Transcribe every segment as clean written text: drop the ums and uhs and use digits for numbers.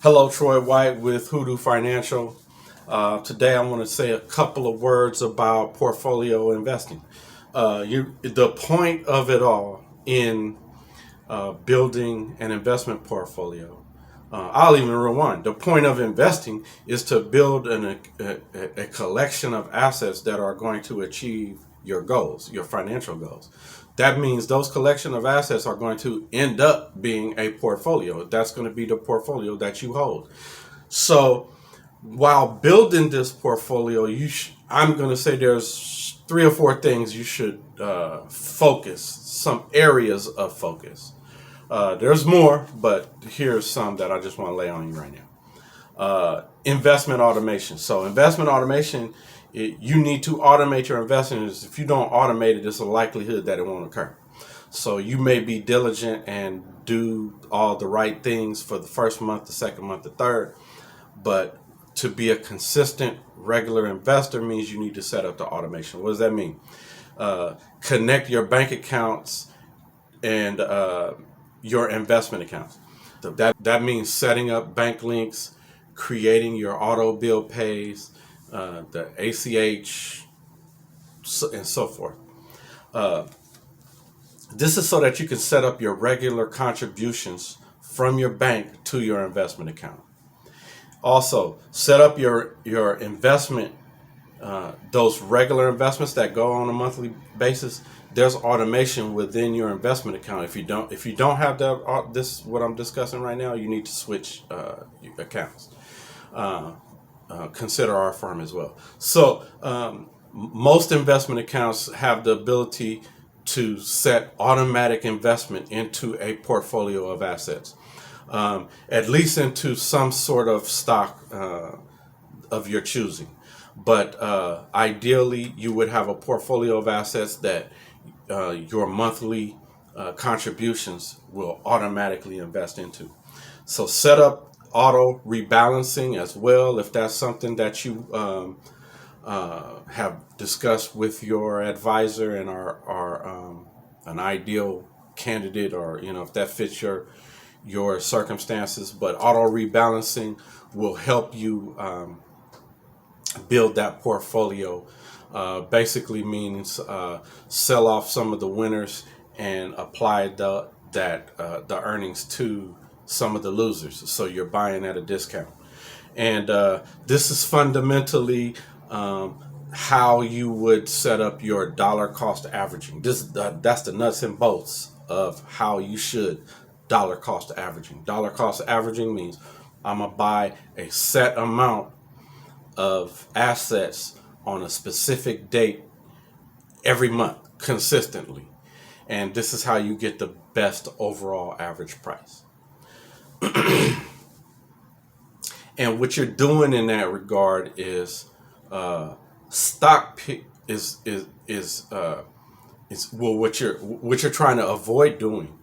Hello, Troy White with Hoodoo Financial. Today, I want to say a couple of words about portfolio investing. The point of it all in building an investment portfolio. I'll even rewind. The point of investing is to build a collection of assets that are going to achieve your goals, your financial goals. That means those collection of assets are going to end up being a portfolio. That's going to be the portfolio that you hold. So while building this portfolio, I'm going to say there's three or four things you should focus, some areas of focus. There's more, but here's some that I just want to lay on you right now. Investment automation. So investment automation, you need to automate your investments. If you don't automate it, there's a likelihood that it won't occur. So you may be diligent and do all the right things for the first month, the second month, the third, but to be a consistent, regular investor means you need to set up the automation. What does that mean? Connect your bank accounts and your investment accounts. That means setting up bank links, creating your auto bill pays, the ACH, and so forth. This is so that you can set up your regular contributions from your bank to your investment account. Also, set up your investment, those regular investments that go on a monthly basis. There's automation within your investment account. If you don't have this what I'm discussing right now, you need to switch accounts. Consider our firm as well. So most investment accounts have the ability to set automatic investment into a portfolio of assets, at least into some sort of stock of your choosing. But ideally, you would have a portfolio of assets that your monthly contributions will automatically invest into. So set up auto rebalancing as well if that's something that you have discussed with your advisor and are an ideal candidate, or if that fits your circumstances. But auto rebalancing will help you build that portfolio. Basically means sell off some of the winners and apply the earnings to some of the losers. So you're buying at a discount. And this is fundamentally how you would set up your dollar cost averaging. That's the nuts and bolts of how you should dollar cost averaging. Dollar cost averaging means I'm gonna buy a set amount of assets on a specific date every month consistently. And this is how you get the best overall average price. And what you're doing in that regard is stock pick well, what you're trying to avoid doing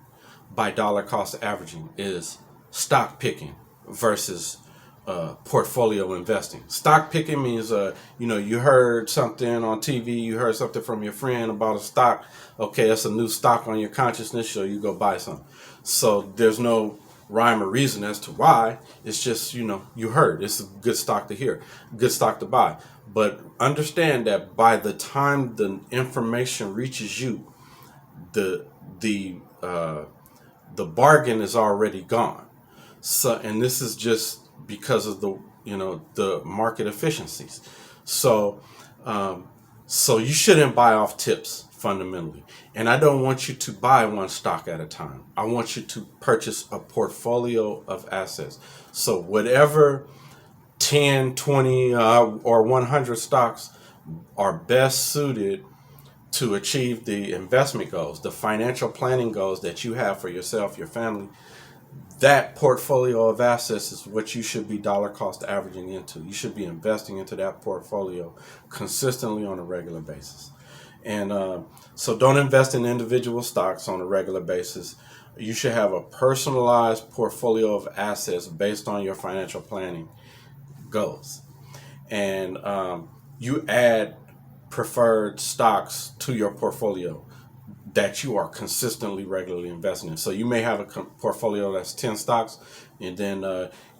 by dollar cost averaging is stock picking versus portfolio investing. Stock picking means you heard something on TV, you heard something from your friend about a stock. Okay, that's a new stock on your consciousness, so you go buy some. So there's no rhyme or reason as to why. It's just you heard it's a good stock to hear, good stock to buy. But understand that by the time the information reaches you, the bargain is already gone. So, and this is just because of the market efficiencies. So so you shouldn't buy off tips fundamentally. And I don't want you to buy one stock at a time. I want you to purchase a portfolio of assets. So whatever 10, 20, or 100 stocks are best suited to achieve the investment goals, the financial planning goals that you have for yourself, your family, that portfolio of assets is what you should be dollar cost averaging into. You should be investing into that portfolio consistently on a regular basis. And so don't invest in individual stocks on a regular basis. You should have a personalized portfolio of assets based on your financial planning goals. And you add preferred stocks to your portfolio that you are consistently, regularly investing in. So you may have a portfolio that's 10 stocks, and then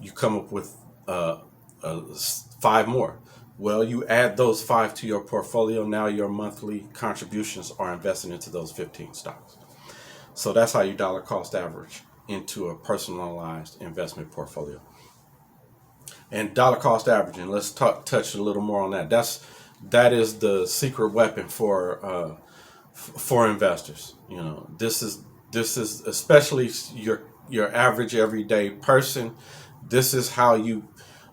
you come up with five more. Well, you add those five to your portfolio. Now your monthly contributions are invested into those 15 stocks. So that's how you dollar cost average into a personalized investment portfolio. And dollar cost averaging, let's touch a little more on that. That is the secret weapon for investors. You know, this is especially your average everyday person. This is how you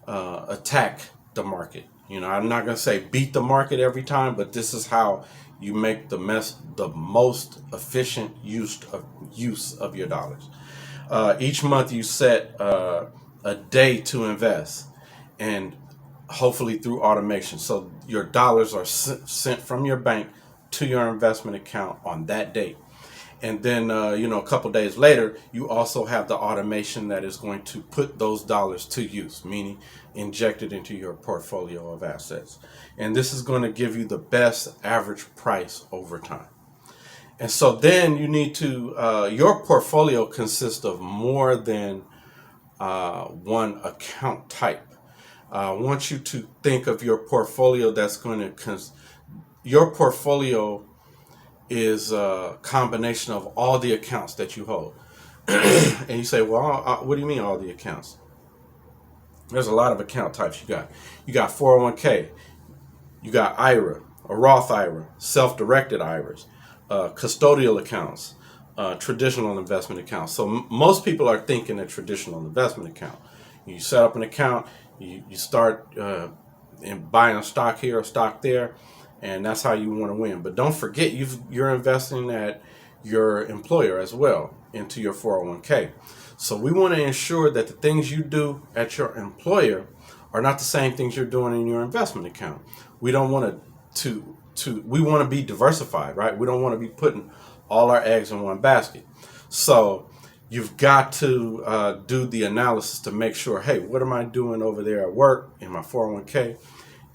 attack the market. You know, I'm not going to say beat the market every time, but this is how you make the most efficient use of your dollars. Each month you set a day to invest, and hopefully through automation. So your dollars are sent from your bank to your investment account on that date. And then, a couple days later, you also have the automation that is going to put those dollars to use, meaning injected into your portfolio of assets. And this is going to give you the best average price over time. And so then you need to, your portfolio consists of more than one account type. I want you to think of your portfolio that's going to, your portfolio is a combination of all the accounts that you hold. And you say, well, what do you mean all the accounts? There's a lot of account types you got. You got 401k, you got IRA, a Roth IRA, self-directed IRAs, custodial accounts, traditional investment accounts. So most people are thinking a traditional investment account. You set up an account, you start buying a stock here, a stock there, and that's how you want to win. But don't forget, you're investing at your employer as well into your 401k. So we want to ensure that the things you do at your employer are not the same things you're doing in your investment account. We don't want we want to be diversified, right? We don't want to be putting all our eggs in one basket. So you've got to do the analysis to make sure, hey, what am I doing over there at work in my 401k?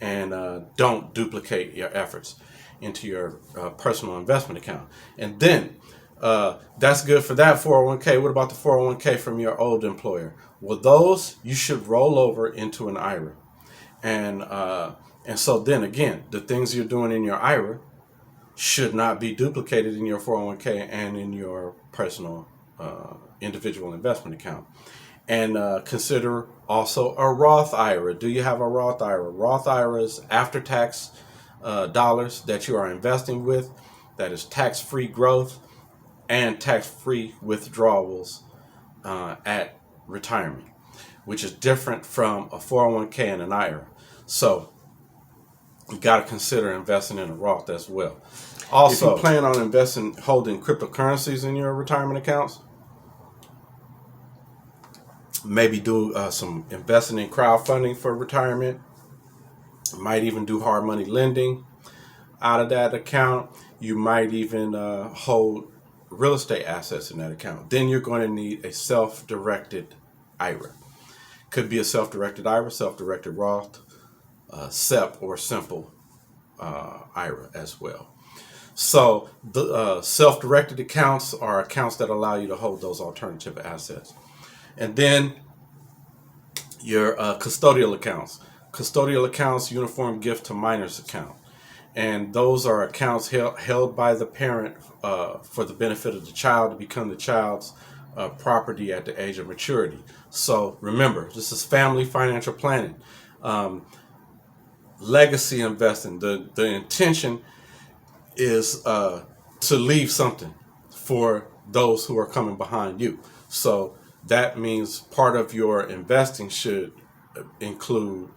And don't duplicate your efforts into your personal investment account. And then that's good for that 401k. What about the 401k from your old employer? Well, those you should roll over into an IRA. And so then again, the things you're doing in your IRA should not be duplicated in your 401k and in your personal individual investment account. And consider also a Roth IRA. Do you have a Roth IRA? Roth IRAs, after-tax dollars that you are investing with, that is tax-free growth and tax-free withdrawals at retirement, which is different from a 401k and an IRA. So you got to consider investing in a Roth as well. Also, if you plan on holding cryptocurrencies in your retirement accounts, maybe do some investing in crowdfunding for retirement. Might even do hard money lending out of that account. You might even hold real estate assets in that account. Then you're going to need a self-directed IRA. Could be a self-directed IRA, self-directed Roth, SEP, or simple IRA as well. So the self-directed accounts are accounts that allow you to hold those alternative assets. And then your custodial accounts. Custodial accounts, uniform gift to minors account. And those are accounts held by the parent for the benefit of the child to become the child's property at the age of maturity. So remember, this is family financial planning. Legacy investing. The intention is to leave something for those who are coming behind you. So that means part of your investing should include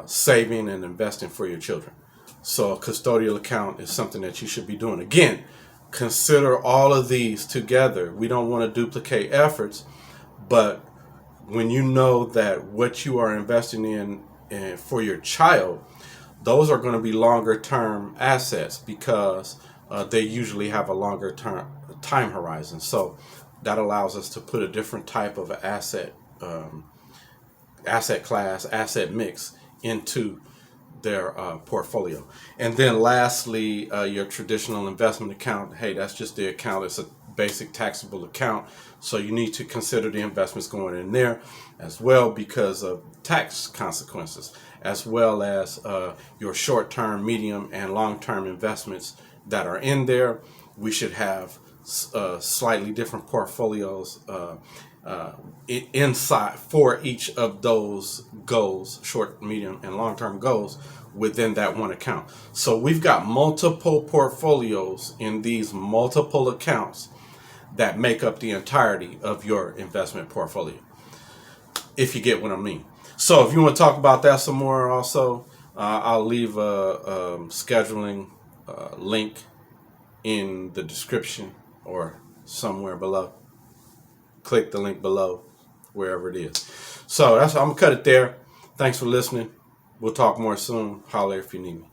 saving and investing for your children. So a custodial account is something that you should be doing. Again, consider all of these together. We don't want to duplicate efforts, but when you know that what you are investing in for your child, those are going to be longer term assets because they usually have a longer term time horizon. So that allows us to put a different type of asset class, asset mix into their portfolio. And then lastly, your traditional investment account. Hey, that's just the account. It's a basic taxable account. So you need to consider the investments going in there as well because of tax consequences, as well as your short-term, medium, and long-term investments that are in there. We should have slightly different portfolios inside for each of those goals, short, medium, and long-term goals within that one account. So we've got multiple portfolios in these multiple accounts that make up the entirety of your investment portfolio, if you get what I mean. So if you want to talk about that some more also, I'll leave a scheduling link in the description or somewhere below. Click the link below, wherever it is. So I'm going to cut it there. Thanks for listening. We'll talk more soon. Holler if you need me.